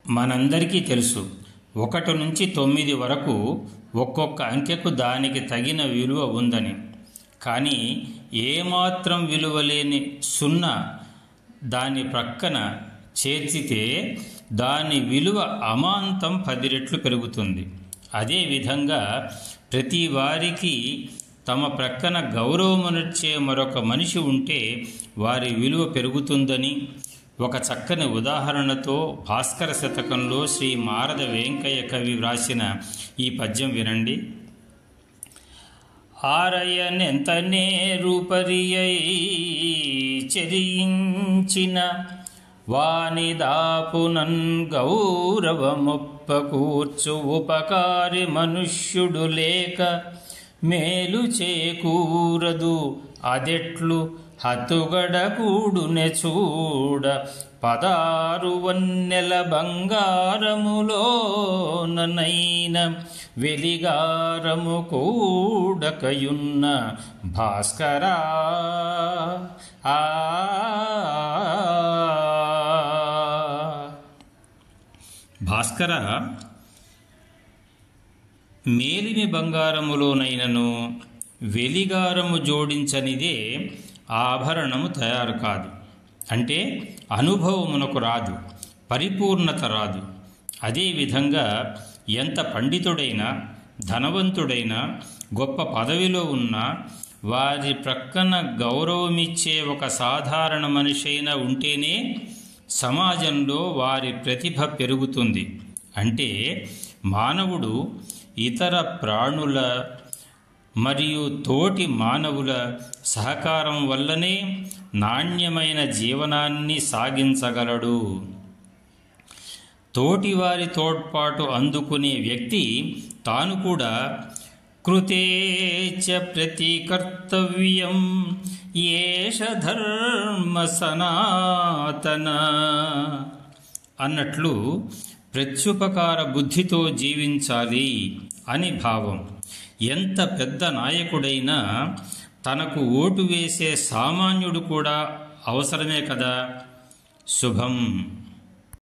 మనందరికీ తెలుసు, 1 నుంచి 9 వరకు ఒక్కొక్క అంకెకు దానికి తగిన విలువ ఉందని. కానీ ఏమాత్రం విలువ లేని 0 దాని ప్రక్కన చేర్చితే దాని విలువ అమాంతం 10 రెట్లు పెరుగుతుంది. అదేవిధంగా ప్రతి వారికి తమ ప్రక్కన గౌరవమునిచ్చే మరొక మనిషి ఉంటే వారి విలువ పెరుగుతుందని ఒక చక్కని ఉదాహరణతో భాస్కర శతకంలో శ్రీ మారద వెంకయ్య కవి వ్రాసిన ఈ పద్యం వినండి. ఆరయనెంతనే రూపరియై చెరించిన వాని దాపునన్ గౌరవమొప్పకూర్చు ఉపకారి మనుష్యుడు లేక మేలు చేకూరదు అదెట్లు హతుగడ కూడునె చూడ 16 వన్నెల బంగారములోననైన వెలిగారము కూడకయున్న భాస్కరా. భాస్కర, మేలిమి బంగారములోనైనను వెలిగారము జోడించనిదే ఆభరణము తయారు కాదు. అంటే అనుభవమునకు రాదు, పరిపూర్ణత రాదు. అదేవిధంగా ఎంత పండితుడైనా, ధనవంతుడైనా, గొప్ప పదవిలో ఉన్నా వారి ప్రక్కన గౌరవమిచ్చే ఒక సాధారణ మనిషైనా ఉంటేనే సమాజంలో వారి ప్రతిభ పెరుగుతుంది. అంటే మానవుడు ఇతర ప్రాణుల మరియు తోటి మానవుల సహకారం వల్లనే నాణ్యమైన జీవనాన్ని సాగించగలడు. తోటివారి తోడ్పాటు అందుకునే వ్యక్తి తాను కూడా కృతేచ ప్రతికర్తవ్యం ఏష ధర్మ సనాతన అన్నట్లు ప్రత్యుపకార బుద్ధితో జీవించాలి అని భావం. ఎంత పెద్ద నాయకుడైనా తనకు ఓటు వేసే సామాన్యుడు కూడా అవసరమే కదా. శుభం.